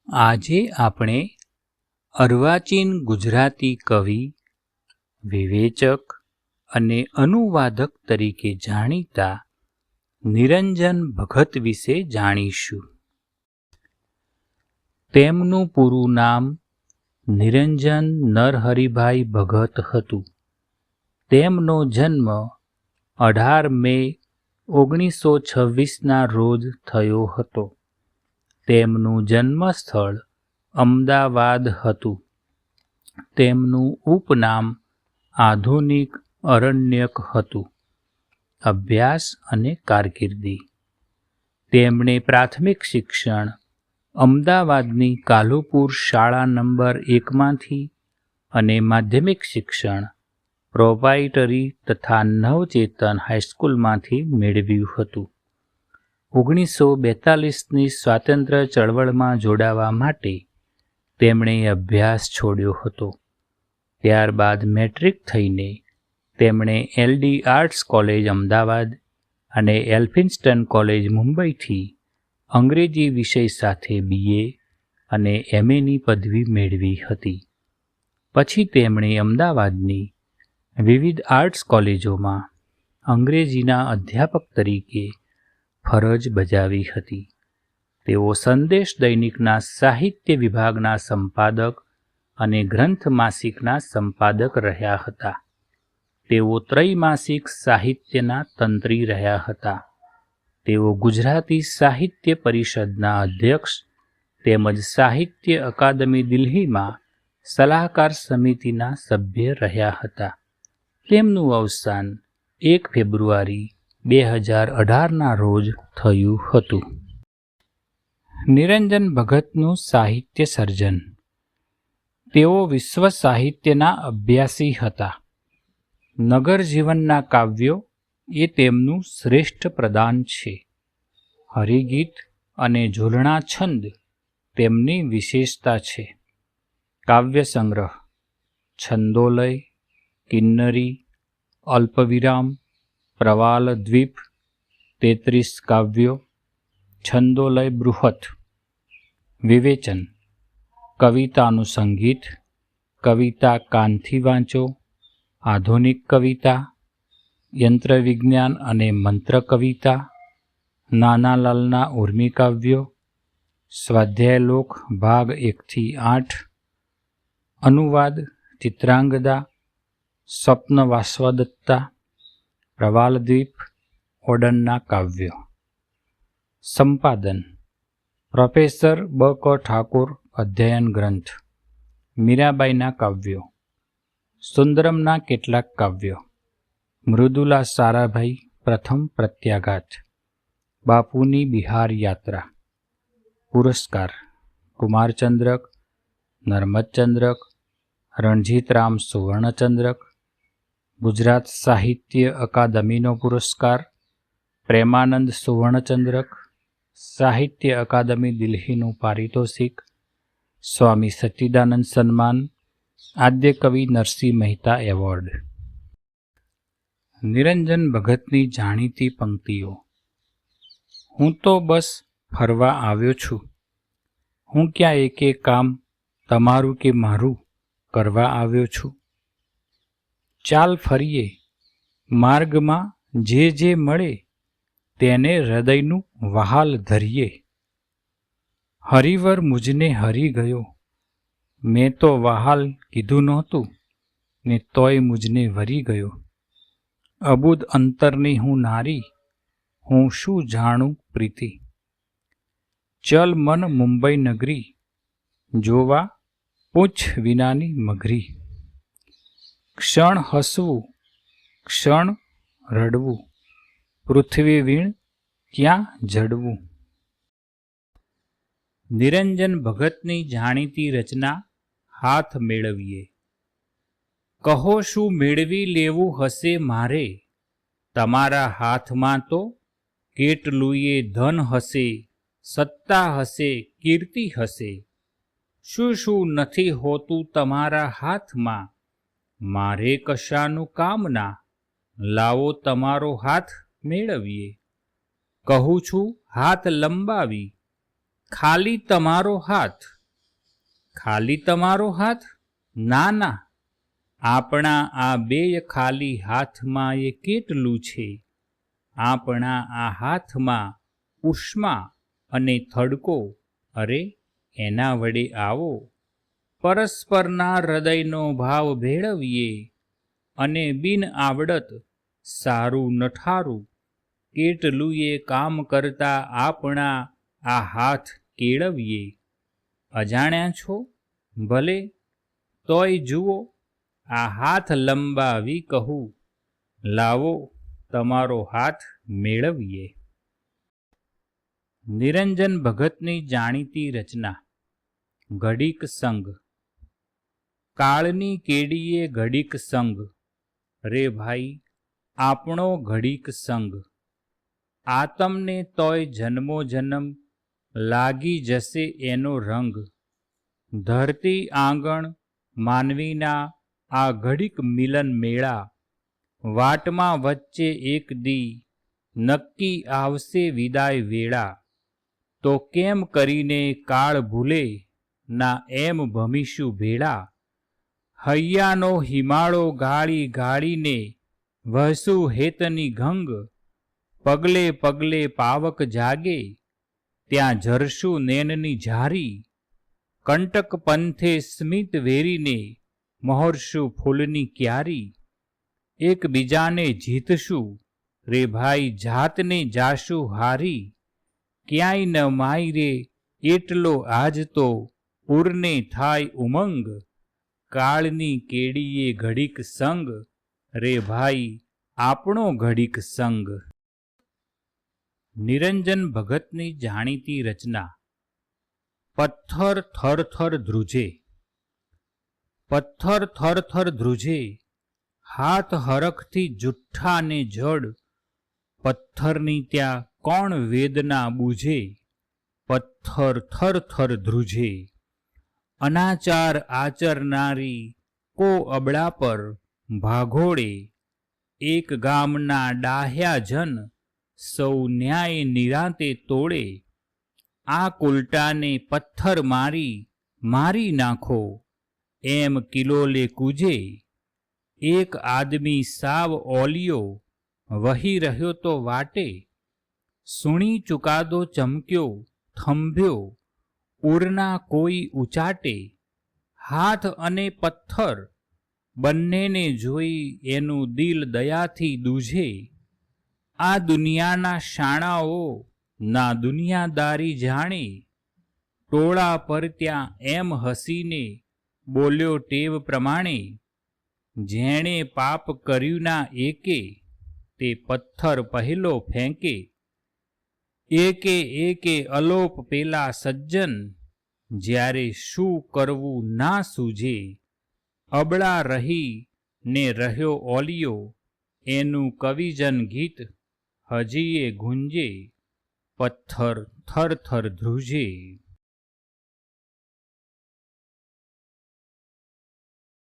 આજે આપણે અર્વાચીન ગુજરાતી કવિ, વિવેચક અને અનુવાદક તરીકે જાણીતા નિરંજન ભગત વિશે જાણીશું. તેમનું પૂરું નામ નિરંજન નરહરિભાઈ ભગત હતું. તેમનો જન્મ 18 મે 1926ના રોજ થયો હતો. તેમનું જન્મસ્થળ અમદાવાદ હતું. તેમનું ઉપનામ આધુનિક અરણ્યક હતું. અભ્યાસ અને કારકિર્દી. તેમણે પ્રાથમિક શિક્ષણ અમદાવાદની કાલુપુર શાળા નંબર 1માંથી અને માધ્યમિક શિક્ષણ પ્રોપ્રાઇટરી તથા નવચેતન હાઈસ્કૂલમાંથી મેળવ્યું હતું. 1942ની સ્વાતંત્ર્ય ચળવળમાં જોડાવા માટે તેમણે અભ્યાસ છોડ્યો હતો. ત્યારબાદ મેટ્રિક થઈને તેમણે LD આર્ટ્સ કોલેજ અમદાવાદ અને એલ્ફિન્સ્ટન કોલેજ મુંબઈથી અંગ્રેજી વિષય સાથે BA અને MAની પદવી મેળવી હતી. પછી તેમણે અમદાવાદની વિવિધ આર્ટ્સ કોલેજોમાં અંગ્રેજીના અધ્યાપક તરીકે ફરજ બજાવી હતી. તેઓ સંદેશ દૈનિકના સાહિત્ય વિભાગના સંપાદક અને ગ્રંથ માસિકના સંપાદક રહ્યા હતા. તેઓ ત્રૈમાસિક સાહિત્યના તંત્રી રહ્યા હતા. તેઓ ગુજરાતી સાહિત્ય પરિષદના અધ્યક્ષ તેમજ સાહિત્ય અકાદમી દિલ્હીમાં સલાહકાર સમિતિના સભ્ય રહ્યા હતા. તેમનું અવસાન 1 ફેબ્રુઆરી 2018ના રોજ થયું હતું. નિરંજન ભગતનું સાહિત્ય સર્જન. તેઓ વિશ્વ સાહિત્યના અભ્યાસી હતા. નગર જીવનના કાવ્યો એ તેમનું શ્રેષ્ઠ પ્રદાન છે. હરિગીત અને ઝૂલણા છંદ તેમની વિશેષતા છે. કાવ્ય સંગ્રહ: છંદોલય, કિન્નરી, અલ્પવિરામ, પ્રવાલ દ્વીપ, 33 કાવ્યો, છંદોલય બૃહત. વિવેચન: કવિતાનું સંગીત, કવિતા કાનથી વાંચો, આધુનિક કવિતા, યંત્ર વિજ્ઞાન અને મંત્ર કવિતા, નાનાલાલના ઉર્મી કાવ્યો, સ્વાધ્યાયલોક ભાગ 1થી 8, અનુવાદ ચિત્રાંગદા, સ્વપ્ન વાસવદત્તા, પ્રવાલદ્વીપ, ઓડનના કાવ્યો. સંપાદન: પ્રોફેસર B.K. ઠાકોર. અધ્યયન ગ્રંથ: મીરાબાઈના કાવ્યો, સુંદરમના કેટલાક કાવ્યો, મૃદુલા સારાભાઈ પ્રથમ પ્રત્યાઘાત, બાપુની બિહાર યાત્રા. પુરસ્કાર: કુમારચંદ્રક, નર્મદચંદ્રક, રણજીતરામ સુવર્ણચંદ્રક, ગુજરાત સાહિત્ય અકાદમીનો પુરસ્કાર, પ્રેમાનંદ સુવર્ણચંદ્રક, સાહિત્ય અકાદમી દિલ્હીનું પારિતોષિક, સ્વામી સચ્ચિદાનંદ સન્માન, આદ્યકવિ નરસિંહ મહેતા એવોર્ડ. નિરંજન ભગતની જાણીતી પંક્તિઓ: હું તો બસ ફરવા આવ્યો છું. હું ક્યાં એકે કામ તમારું કે મારું કરવા આવ્યો છું. ચાલ ફરીએ, માર્ગમાં જે મળે તેને હૃદયનું વહાલ ધરીએ. હરિવર મુજને હરી ગયો, મેં તો વહાલ કીધું નહોતું ને તોય મુજને વરી ગયો. અબુધ અંતરની હું નારી, હું શું જાણું પ્રીતિ. ચલ મન મુંબઈ નગરી, જોવા પૂંછ વિનાની મઘરી. ક્ષણ હસવું, ક્ષણ રડવું, પૃથ્વી વીણ ક્યાં જડવું. નિરંજન ભગતની જાણીતી રચના હાથ મેળવીએ. કહો શું મેળવી લેવું હશે મારે, તમારા હાથમાં તો કેટલુંયે ધન હશે, સત્તા હશે, કીર્તિ હશે. શું નથી હોતું તમારા હાથમાં, મારે કશાનું કામના, લાવો તમારો હાથ મેળવીએ. કહું છું હાથ લંબાવી, ખાલી તમારો હાથ ખાલી તમારો હાથ? ના ના, આપણા આ બેય ખાલી હાથમાં એ કેટલું છે. આપણા આ હાથમાં ઉષ્મા અને થડકો, અરે એના વડે આવો પરસ્પરના હૃદયનો ભાવ ભેળવીએ અને બિન આવડત સારું નઠારું કેટલુંએ કામ કરતા આપણા આ હાથ કેળવીએ. અજાણ્યા છો? ભલે, તોય જુઓ આ હાથ લંબાવી કહું, લાવો તમારો હાથ મેળવીએ. નિરંજન ભગતની જાણીતી રચના ઘડીક સંગ. કાળની કેડીએ ઘડીક સંગ, રે ભાઈ આપણો ઘડીક સંગ. આતમને તોય જન્મો જન્મ લાગી જશે એનો રંગ. ધરતી આંગણ માનવીના આ ઘડીક મિલન મેળા, વાટમાં વચ્ચે એક દી નક્કી આવશે વિદાય વેળા. તો કેમ કરીને કાળ ભૂલે ના એમ ભમીશું ભેળા. હૈયાનો હિમાળો ગાળી ગાળીને વહશું હેતની ગંગ. પગલે પગલે પાવક જાગે ત્યાં ઝરશું નેનની ઝારી. કંટક પંથે સ્મિત વેરીને મહોરશું ફૂલની ક્યારી. એકબીજાને જીતશું રે ભાઈ જાતને જાશું હારી. ક્યાંય ન માય રે એટલો આજ તો ઉરને થાય ઉમંગ. કાળની કેડીએ ઘડીક સંગ, રે ભાઈ આપણો ઘડીક સંગ. નિરંજન ભગતની જાણીતી રચના પથ્થર થર થર ધ્રુજે. પથ્થર થર થર ધ્રુજે, હાથ હરખથી જુઠ્ઠા ને જડ. પથ્થરની ત્યાં કોણ વેદના બૂઝે, પથ્થર થર થર ધ્રુજે. અનાચાર આચરનારી કો અબળા પર ભાગોળે. એક ગામના ડાહ્યા જન સૌ ન્યાય નિરાંતે તોડે. આ કુલટાને પથ્થર મારી મારી નાખો એમ કિલોલે કૂજે. એક આદમી સાવ ઓલિયો વહી રહ્યો તો વાટે. સુણી ચુકાદો ચમક્યો થંભ્યો ઉરના કોઈ ઉચાટે. હાથ અને પથ્થર બંનેને જોઈ એનું દિલ દયાથી દૂઝે. આ દુનિયાના શાણાઓ ના દુનિયાદારી જાણે. ટોળા પર ત્યાં એમ હસીને બોલ્યો ટેવ પ્રમાણે. જેણે પાપ કર્યું ના એકે તે પથ્થર પહેલો ફેંકે. એકે એકે અલોપ પેલા સજ્જન જ્યારે શું કરવું ના સૂઝે. અબળા રહી ને રહ્યો ઓલિયો એનું કવિજન ગીત હજીએ ગુંજે. પથ્થર થર થર ધ્રુજે.